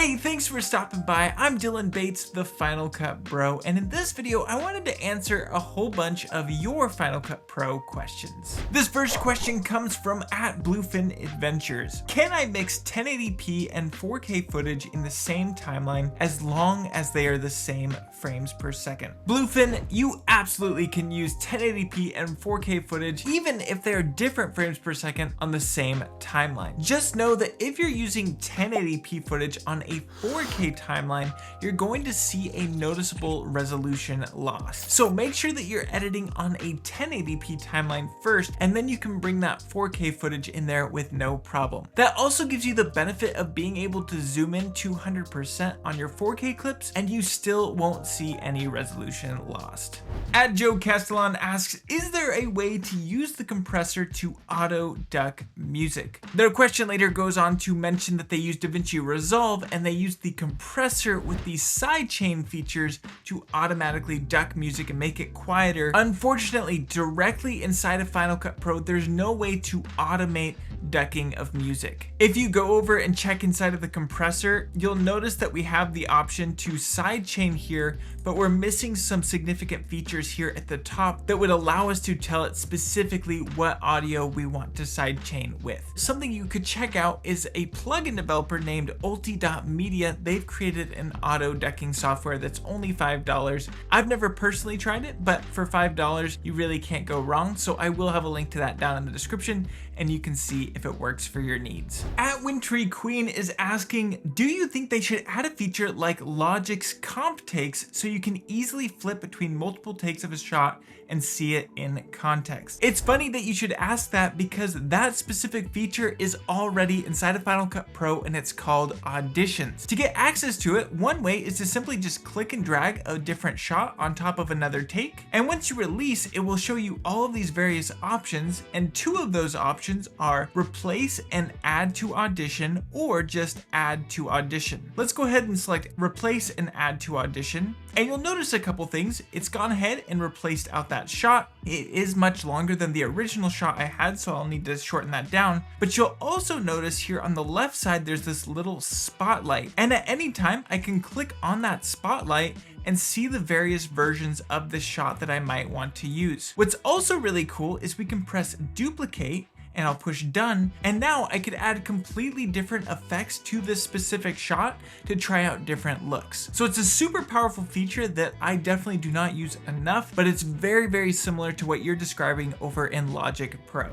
Hey, thanks for stopping by. I'm Dylan Bates, the Final Cut Bro, and in this video, I wanted to answer a whole bunch of your Final Cut Pro questions. This first question comes from @BluefinAdventures. Can I mix 1080p and 4K footage in the same timeline as long as they are the same frames per second? Bluefin, you absolutely can use 1080p and 4K footage even if they are different frames per second on the same timeline. Just know that if you're using 1080p footage on a 4K timeline, you're going to see a noticeable resolution loss. So make sure that you're editing on a 1080p timeline first, and then you can bring that 4K footage in there with no problem. That also gives you the benefit of being able to zoom in 200% on your 4K clips, and you still won't see any resolution lost. @Joe Castellan asks, is there a way to use the compressor to auto duck music? Their question later goes on to mention that they use Davinci Resolve and they use the compressor with the sidechain features to automatically duck music and make it quieter. Unfortunately, directly inside of Final Cut Pro, there's no way to automate ducking of music. If you go over and check inside of the compressor, you'll notice that we have the option to sidechain here, but we're missing some significant features here at the top that would allow us to tell it specifically what audio we want to sidechain with. Something you could check out is a plugin developer named ulti.media. They've created an auto ducking software that's only $5. I've never personally tried it, but for $5, you really can't go wrong. So I will have a link to that down in the description, and you can see if it works for your needs. @Wintry Queen is asking, do you think they should add a feature like Logic's comp takes so you can easily flip between multiple takes of a shot and see it in context? It's funny that you should ask that because that specific feature is already inside of Final Cut Pro and it's called Auditions. To get access to it, one way is to simply just click and drag a different shot on top of another take. And once you release, it will show you all of these various options, and two of those options are replace and add to Audition or just add to Audition. Let's go ahead and select replace and add to Audition. And you'll notice a couple things. It's gone ahead and replaced out that shot. It is much longer than the original shot I had, so I'll need to shorten that down. But you'll also notice here on the left side, there's this little spotlight. And at any time, I can click on that spotlight and see the various versions of the shot that I might want to use. What's also really cool is we can press duplicate, and I'll push done, and now I could add completely different effects to this specific shot to try out different looks. So it's a super powerful feature that I definitely do not use enough, but it's very, very similar to what you're describing over in Logic Pro.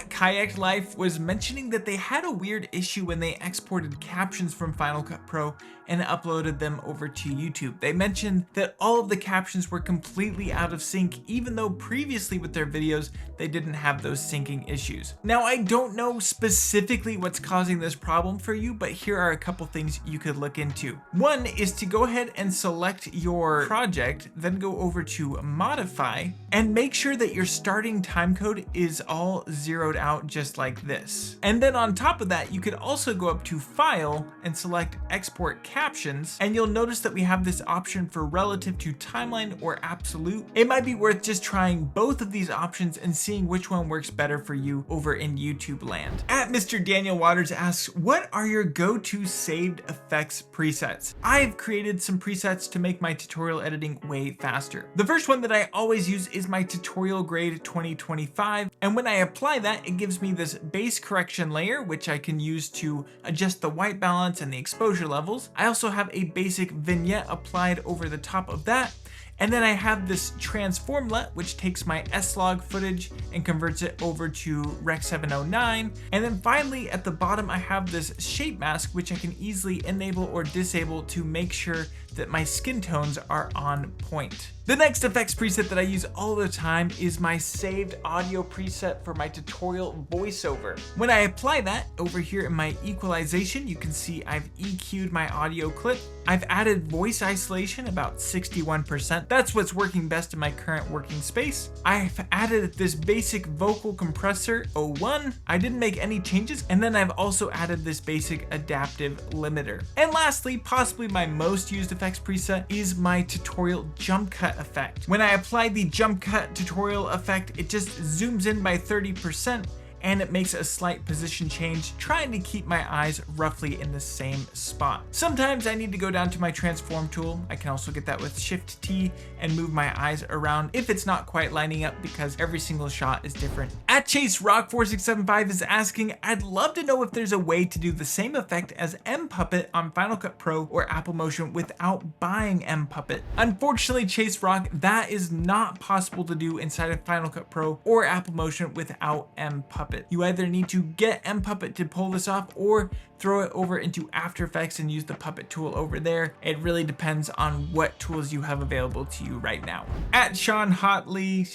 @Kayak Life was mentioning that they had a weird issue when they exported captions from Final Cut Pro and uploaded them over to YouTube. They mentioned that all of the captions were completely out of sync, even though previously with their videos, they didn't have those syncing issues. Now, I don't know specifically what's causing this problem for you, but here are a couple things you could look into. One is to go ahead and select your project, then go over to modify and make sure that your starting timecode is all zeroed out just like this. And then on top of that, you could also go up to file and select export captions, and you'll notice that we have this option for relative to timeline or absolute. It might be worth just trying both of these options and seeing which one works better for you over in YouTube land. @Mr. Daniel Waters asks, what are your go-to saved effects presets? I've created some presets to make my tutorial editing way faster. The first one that I always use is my tutorial grade 2025, and when I apply that, it gives me this base correction layer, which I can use to adjust the white balance and the exposure levels. I also have a basic vignette applied over the top of that. And then I have this transformlet, which takes my S-Log footage and converts it over to Rec 709. And then finally, at the bottom, I have this shape mask, which I can easily enable or disable to make sure that my skin tones are on point. The next effects preset that I use all the time is my saved audio preset for my tutorial voiceover. When I apply that over here in my equalization, you can see I've EQ'd my audio clip. I've added voice isolation about 61%. That's what's working best in my current working space. I've added this basic vocal compressor 01. I didn't make any changes. And then I've also added this basic adaptive limiter. And lastly, possibly my most used effects preset is my tutorial jump cut effect. When I apply the jump cut tutorial effect, it just zooms in by 30%. and it makes a slight position change, trying to keep my eyes roughly in the same spot. Sometimes I need to go down to my transform tool. I can also get that with Shift T and move my eyes around if it's not quite lining up, because every single shot is different. At Chase Rock 4675 is asking, I'd love to know if there's a way to do the same effect as mPuppet on Final Cut Pro or Apple Motion without buying mPuppet. Unfortunately, Chase Rock, that is not possible to do inside of Final Cut Pro or Apple Motion without mPuppet. You either need to get mPuppet to pull this off or throw it over into After Effects and use the Puppet tool over there. It really depends on what tools you have available to you right now. At Sean Houtley,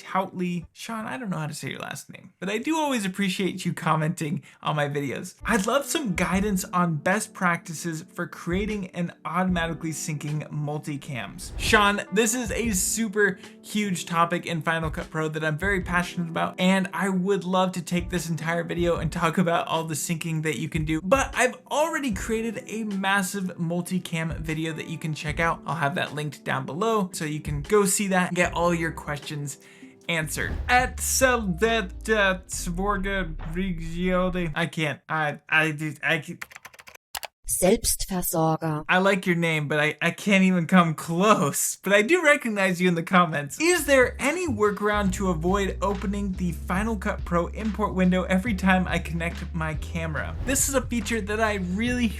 Sean, I don't know how to say your last name, but I do always appreciate you commenting on my videos. I'd love some guidance on best practices for creating and automatically syncing multicams. Sean, this is a super huge topic in Final Cut Pro that I'm very passionate about, and I would love to take this entire video and talk about all the syncing that you can do, but I've already created a massive multicam video that you can check out. I'll have that linked down below so you can go see that and get all your questions answered. At Svorga Rigiode, I can't. Selbstversorger. I like your name, but I can't even come close. But I do recognize you in the comments. Is there any workaround to avoid opening the Final Cut Pro import window every time I connect my camera? This is a feature that I really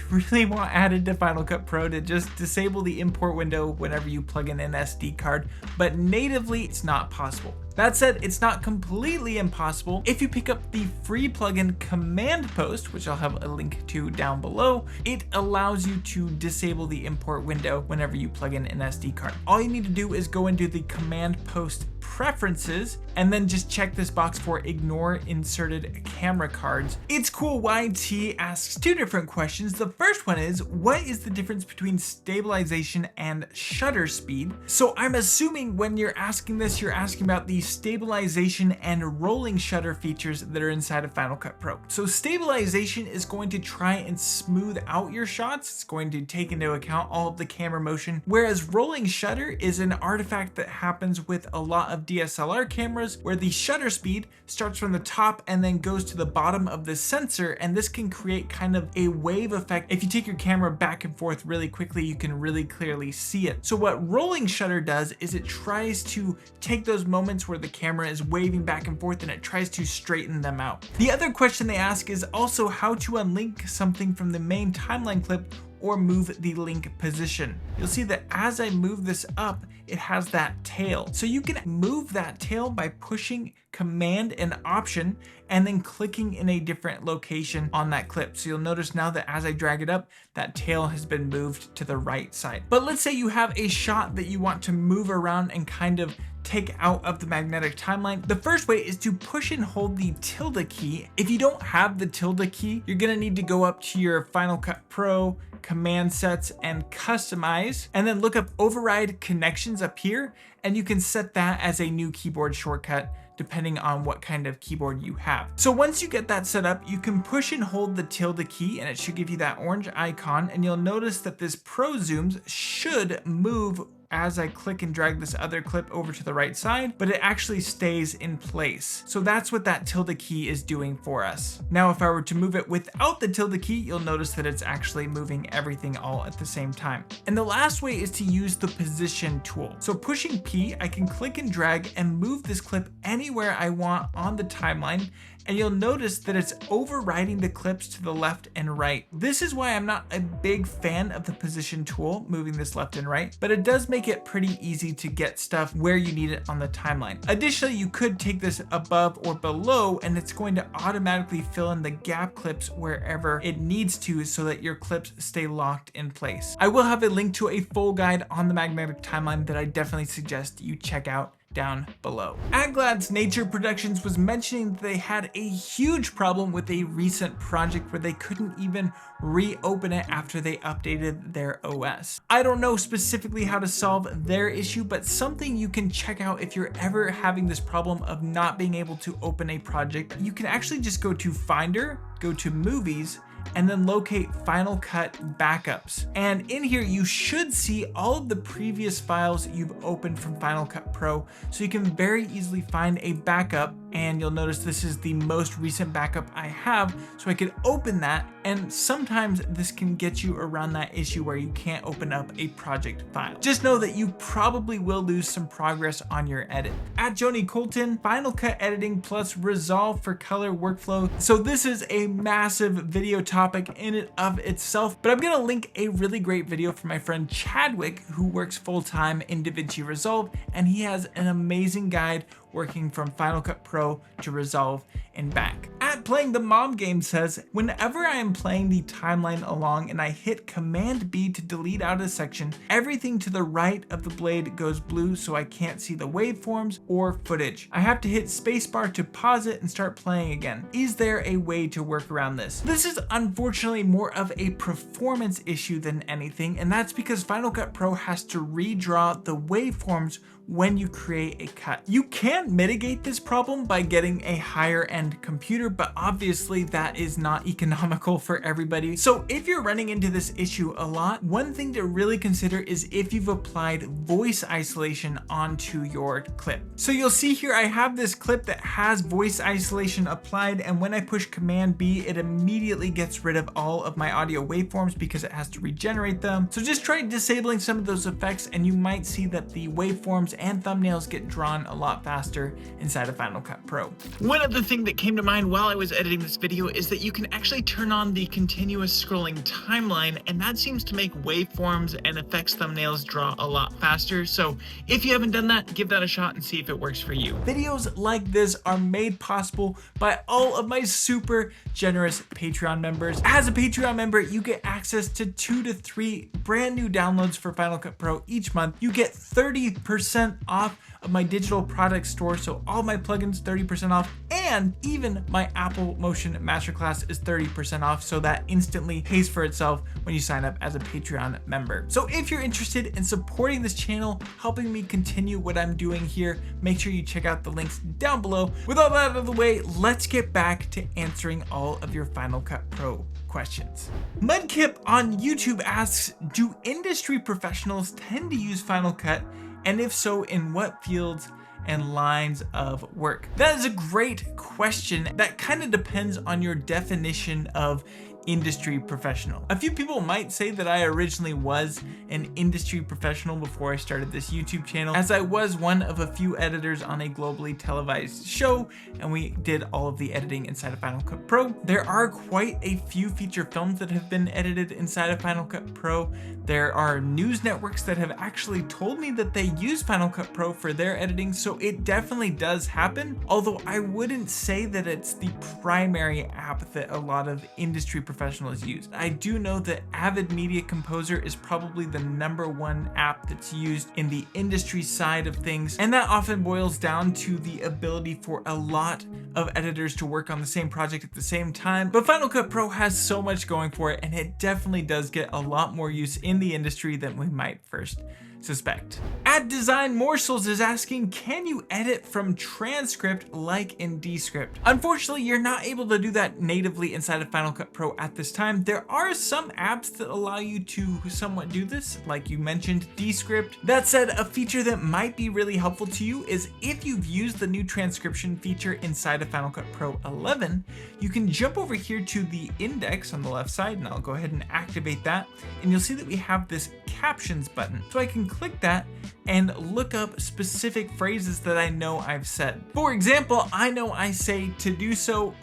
want added to Final Cut Pro, to just disable the import window whenever you plug in an SD card, but natively it's not possible. That said, it's not completely impossible. If you pick up the free plugin Command Post, which I'll have a link to down below, it allows you to disable the import window whenever you plug in an SD card. All you need to do is go into the Command Post preferences and then just check this box for ignore inserted camera cards. It's Cool YT asks two different questions. The first one is, what is the difference between stabilization and shutter speed? So I'm assuming when you're asking this, you're asking about the stabilization and rolling shutter features that are inside of Final Cut Pro. So stabilization is going to try and smooth out your shots. It's going to take into account all of the camera motion, whereas rolling shutter is an artifact that happens with a lot of DSLR cameras, where the shutter speed starts from the top and then goes to the bottom of the sensor, and this can create kind of a wave effect. If you take your camera back and forth really quickly, you can really clearly see it. So what rolling shutter does is it tries to take those moments where the camera is waving back and forth and it tries to straighten them out. The other question they ask is also how to unlink something from the main timeline clip or move the link position. You'll see that as I move this up, it has that tail. So you can move that tail by pushing Command and Option and then clicking in a different location on that clip. So you'll notice now that as I drag it up, that tail has been moved to the right side. But let's say you have a shot that you want to move around and kind of take out of the magnetic timeline. The first way is to push and hold the tilde key. If you don't have the tilde key, you're gonna need to go up to your Final Cut Pro, Command Sets, and Customize, and then look up Override Connections up here, and you can set that as a new keyboard shortcut depending on what kind of keyboard you have. So once you get that set up, you can push and hold the tilde key and it should give you that orange icon, and you'll notice that this Pro Zooms should move as I click and drag this other clip over to the right side, but it actually stays in place. So that's what that tilde key is doing for us. Now, if I were to move it without the tilde key, you'll notice that it's actually moving everything all at the same time. And the last way is to use the position tool. So pushing P, I can click and drag and move this clip anywhere I want on the timeline, and you'll notice that it's overriding the clips to the left and right. This is why I'm not a big fan of the position tool, moving this left and right, but it does make it pretty easy to get stuff where you need it on the timeline. Additionally, you could take this above or below, and it's going to automatically fill in the gap clips wherever it needs to so that your clips stay locked in place. I will have a link to a full guide on the magnetic timeline that I definitely suggest you check out down below. Aglad's Nature Productions was mentioning that they had a huge problem with a recent project where they couldn't even reopen it after they updated their OS. I don't know specifically how to solve their issue, but something you can check out if you're ever having this problem of not being able to open a project. You can actually just go to Finder, go to Movies, and then locate Final Cut Backups. And in here, you should see all of the previous files you've opened from Final Cut Pro, so you can very easily find a backup and you'll notice this is the most recent backup I have, so I could open that, and sometimes this can get you around that issue where you can't open up a project file. Just know that you probably will lose some progress on your edit. At Joni Colton, Final Cut editing plus Resolve for color workflow. So this is a massive video topic in and of itself, but I'm gonna link a really great video from my friend Chadwick, who works full-time in Davinci Resolve, and he has an amazing guide working from Final Cut Pro to Resolve and back. At Playing the Mom Game says, whenever I am playing the timeline along and I hit Command B to delete out a section, everything to the right of the blade goes blue so I can't see the waveforms or footage. I have to hit spacebar to pause it and start playing again. Is there a way to work around this? This is unfortunately more of a performance issue than anything, and that's because Final Cut Pro has to redraw the waveforms when you create a cut. You can mitigate this problem by getting a higher end computer, but obviously that is not economical for everybody. So if you're running into this issue a lot, one thing to really consider is if you've applied voice isolation onto your clip. So you'll see here I have this clip that has voice isolation applied, and when I push Command B, it immediately gets rid of all of my audio waveforms because it has to regenerate them. So just try disabling some of those effects and you might see that the waveforms and thumbnails get drawn a lot faster inside of Final Cut Pro. One other thing that came to mind while I was editing this video is that you can actually turn on the continuous scrolling timeline, and that seems to make waveforms and effects thumbnails draw a lot faster. So if you haven't done that, give that a shot and see if it works for you. Videos like this are made possible by all of my super generous Patreon members. As a Patreon member, you get access to 2 to 3 brand new downloads for Final Cut Pro each month. You get 30% off of my digital product store, so all my plugins 30% off, and even my Apple Motion Masterclass is 30% off, so that instantly pays for itself when you sign up as a Patreon member. So if you're interested in supporting this channel, helping me continue what I'm doing here, make sure you check out the links down below. With all that out of the way, let's get back to answering all of your Final Cut Pro questions. Mudkip on YouTube asks, do industry professionals tend to use Final Cut? And if so, in what fields and lines of work? That is a great question. That kind of depends on your definition of industry professional. A few people might say that I originally was an industry professional before I started this YouTube channel, as I was one of a few editors on a globally televised show, and we did all of the editing inside of Final Cut Pro. There are quite a few feature films that have been edited inside of Final Cut Pro. There are news networks that have actually told me that they use Final Cut Pro for their editing, so it definitely does happen, although I wouldn't say that it's the primary app that a lot of industry professionals use. I do know that Avid Media Composer is probably the #1 app that's used in the industry side of things, and that often boils down to the ability for a lot of editors to work on the same project at the same time. But Final Cut Pro has so much going for it, and it definitely does get a lot more use in the industry than we might first suspect. At Design Morsels is asking, can you edit from Transcript like in Descript? Unfortunately, you're not able to do that natively inside of Final Cut Pro at this time. There are some apps that allow you to somewhat do this, like you mentioned, Descript. That said, a feature that might be really helpful to you is if you've used the new transcription feature inside of Final Cut Pro 11, you can jump over here to the index on the left side, and I'll go ahead and activate that, and you'll see that we have this Captions button. So I can click that and look up specific phrases that I know I've said. For example, I know I say to do so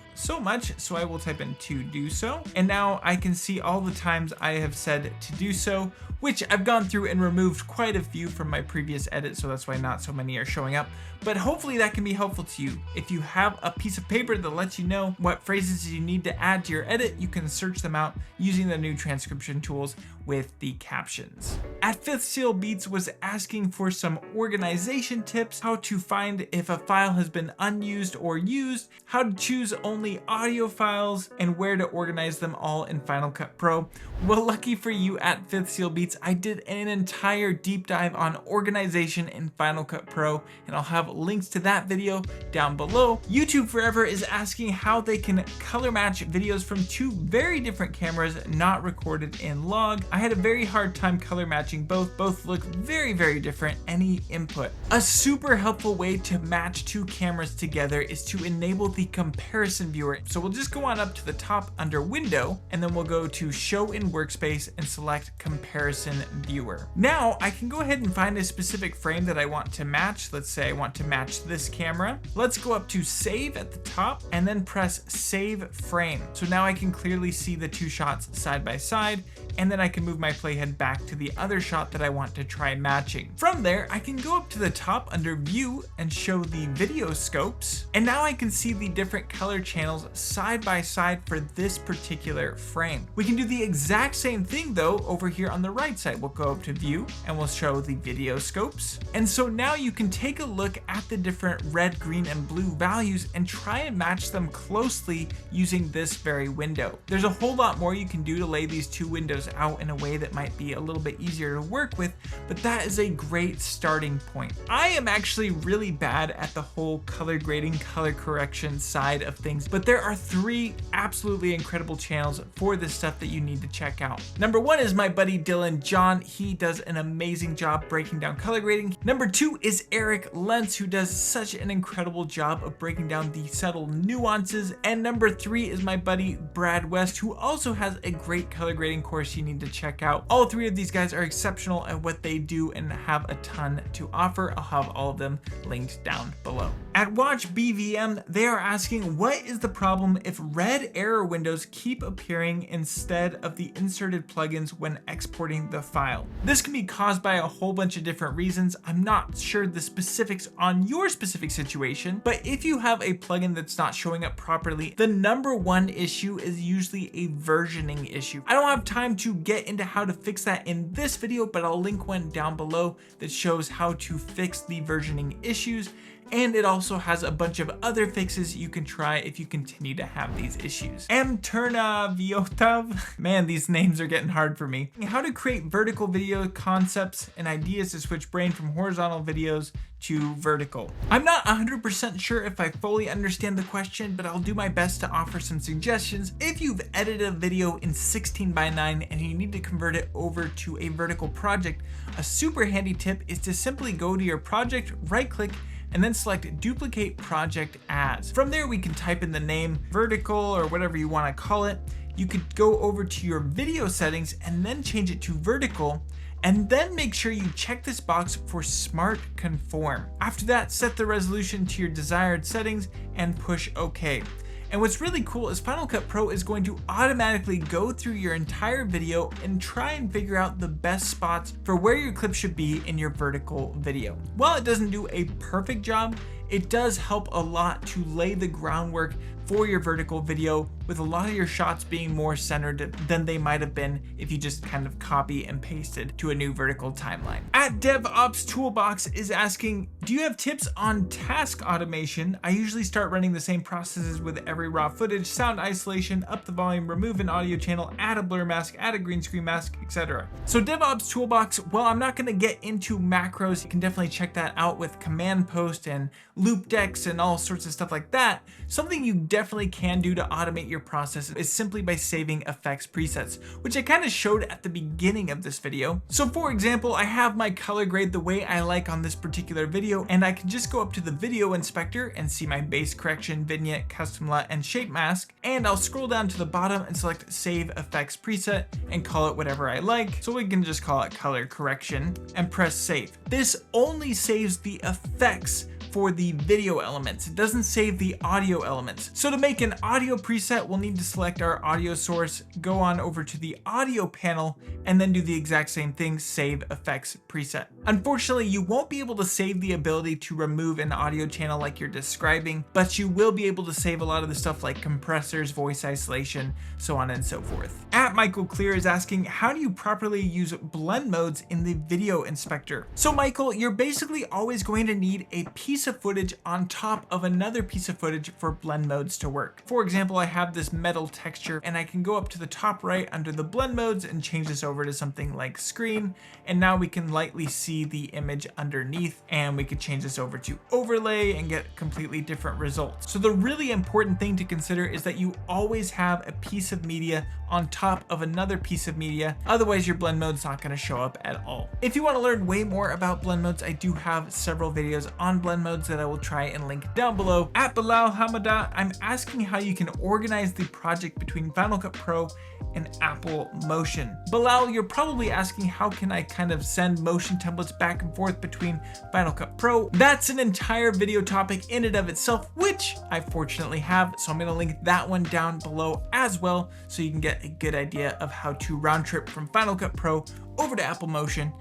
much, so I will type in to do so, and now I can see all the times I have said to do so, which I've gone through and removed quite a few from my previous edit, so that's why not so many are showing up. But hopefully that can be helpful to you. If you have a piece of paper that lets you know what phrases you need to add to your edit, you can search them out using the new transcription tools with the captions. At Fifth Seal Beats was asking for some organization tips, how to find if a file has been unused or used, how to choose only audio files, and where to organize them all in Final Cut Pro. Well, lucky for you at Fifth Seal Beats, I did an entire deep dive on organization in Final Cut Pro, and I'll have links to that video down below. YouTube Forever is asking how they can color match videos from 2 very different cameras not recorded in log. I had a very hard time color matching matching both look very, very different, any input. A super helpful way to match two cameras together is to enable the comparison viewer. So we'll just go on up to the top under window, and then we'll go to show in workspace and select comparison viewer. Now I can go ahead and find a specific frame that I want to match. Let's say I want to match this camera. Let's go up to save at the top and then press save frame. So now I can clearly see the two shots side by side, and then I can move my playhead back to the other shot that I want to try matching. From there, I can go up to the top under view and show the video scopes. And now I can see the different color channels side by side for this particular frame. We can do the exact same thing though over here on the right side. We'll go up to view and we'll show the video scopes. And so now you can take a look at the different red, green, and blue values and try and match them closely using this very window. There's a whole lot more you can do to lay these two windows out in a way that might be a little bit easier to work with, but that is a great starting point. I am actually really bad at the whole color grading, color correction side of things, but there are 3 absolutely incredible channels for this stuff that you need to check out. Number 1 is my buddy Dylan John. He does an amazing job breaking down color grading. Number 2 is Eric Lentz, who does such an incredible job of breaking down the subtle nuances. And number 3 is my buddy Brad West, who also has a great color grading course you need to check out. All 3 of these guys are exceptional at what they do and have a ton to offer. I'll have all of them linked down below. At Watch BVM, they are asking, what is the problem if red error windows keep appearing instead of the inserted plugins when exporting the file? This can be caused by a whole bunch of different reasons. I'm not sure the specifics on your specific situation, but if you have a plugin that's not showing up properly, the number 1 issue is usually a versioning issue. I don't have time to get into how to fix that in this video, but I'll link one down below that shows how to fix the versioning issues. And it also has a bunch of other fixes you can try if you continue to have these issues. Viotov, man, these names are getting hard for me. How to create vertical video concepts and ideas to switch brain from horizontal videos to vertical. I'm not 100% sure if I fully understand the question, but I'll do my best to offer some suggestions. If you've edited a video in 16:9 and you need to convert it over to a vertical project, a super handy tip is to simply go to your project, right click, and then select duplicate project as. From there, we can type in the name vertical or whatever you want to call it. You could go over to your video settings and then change it to vertical, and then make sure you check this box for Smart Conform. After that, set the resolution to your desired settings and push OK. And what's really cool is Final Cut Pro is going to automatically go through your entire video and try and figure out the best spots for where your clip should be in your vertical video. While it doesn't do a perfect job, it does help a lot to lay the groundwork for your vertical video, with a lot of your shots being more centered than they might have been if you just kind of copy and pasted to a new vertical timeline. At DevOps Toolbox is asking, do you have tips on task automation? I usually start running the same processes with every raw footage, sound isolation, up the volume, remove an audio channel, add a blur mask, add a green screen mask, etc. So DevOps Toolbox, well, I'm not going to get into macros. You can definitely check that out with command post and loop decks and all sorts of stuff like that. Something you definitely can do to automate your process is simply by saving effects presets, which I kind of showed at the beginning of this video. So for example, I have my color grade the way I like on this particular video, and I can just go up to the video inspector and see my base correction, vignette, custom LUT, and shape mask, and I'll scroll down to the bottom and select save effects preset and call it whatever I like. So we can just call it color correction and press save. This only saves the effects for the video elements. It doesn't save the audio elements. So to make an audio preset, we'll need to select our audio source, go on over to the audio panel, and then do the exact same thing, save effects preset. Unfortunately, you won't be able to save the ability to remove an audio channel like you're describing, but you will be able to save a lot of the stuff like compressors, voice isolation, so on and so forth. At Michael Clear is asking, how do you properly use blend modes in the video inspector? So Michael, you're basically always going to need a piece of footage on top of another piece of footage for blend modes to work. For example, I have this metal texture and I can go up to the top right under the blend modes and change this over to something like screen. And now we can lightly see see the image underneath, and we could change this over to overlay and get completely different results. So the really important thing to consider is that you always have a piece of media on top of another piece of media, otherwise your blend mode's not going to show up at all. If you want to learn way more about blend modes, I do have several videos on blend modes that I will try and link down below. At Bilal Hamada, I'm asking how you can organize the project between Final Cut Pro and Apple Motion. Bilal, you're probably asking how can I kind of send motion templates back and forth between Final Cut Pro. That's an entire video topic in and of itself, which I fortunately have, so I'm going to link that one down below as well, so you can get a good idea of how to round trip from Final Cut Pro over to Apple Motion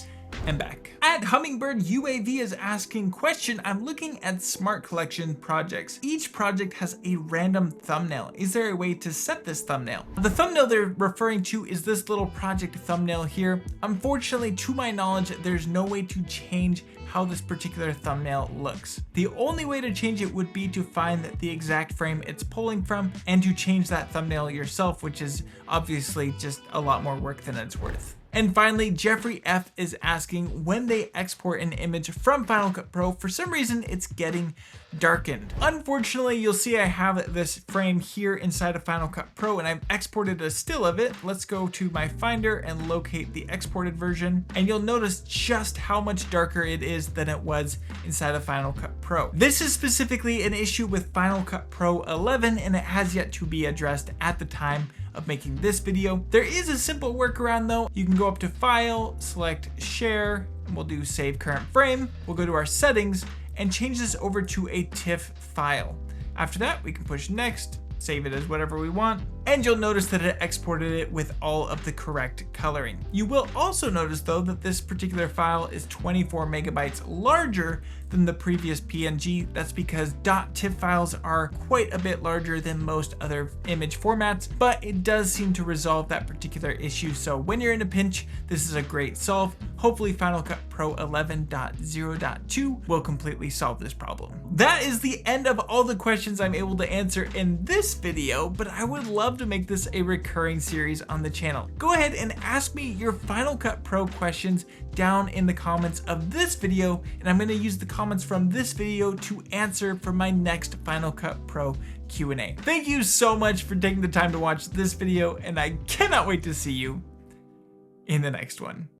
and back. At Hummingbird UAV is asking, question, I'm looking at Smart Collection projects. Each project has a random thumbnail. Is there a way to set this thumbnail? The thumbnail they're referring to is this little project thumbnail here. Unfortunately, to my knowledge, there's no way to change how this particular thumbnail looks. The only way to change it would be to find the exact frame it's pulling from and to change that thumbnail yourself, which is obviously just a lot more work than it's worth. And finally, Jeffrey F is asking, when they export an image from Final Cut Pro, for some reason it's getting darkened. Unfortunately, you'll see I have this frame here inside of Final Cut Pro and I've exported a still of it. Let's go to my Finder and locate the exported version, and you'll notice just how much darker it is than it was inside of Final Cut Pro. This is specifically an issue with Final Cut Pro 11 and it has yet to be addressed at the time of making this video. There is a simple workaround though. You can go up to File, select Share, and we'll do Save Current Frame. We'll go to our settings and change this over to a TIFF file. After that, we can push Next, save it as whatever we want, and you'll notice that it exported it with all of the correct coloring. You will also notice though that this particular file is 24 megabytes larger than the previous PNG. That's because .tiff files are quite a bit larger than most other image formats, but it does seem to resolve that particular issue. So when you're in a pinch, this is a great solve. Hopefully Final Cut Pro 11.0.2 will completely solve this problem. That is the end of all the questions I'm able to answer in this video, but I would love to make this a recurring series on the channel. Go ahead and ask me your Final Cut Pro questions down in the comments of this video, and I'm going to use the comments from this video to answer for my next Final Cut Pro Q&A. Thank you so much for taking the time to watch this video, and I cannot wait to see you in the next one.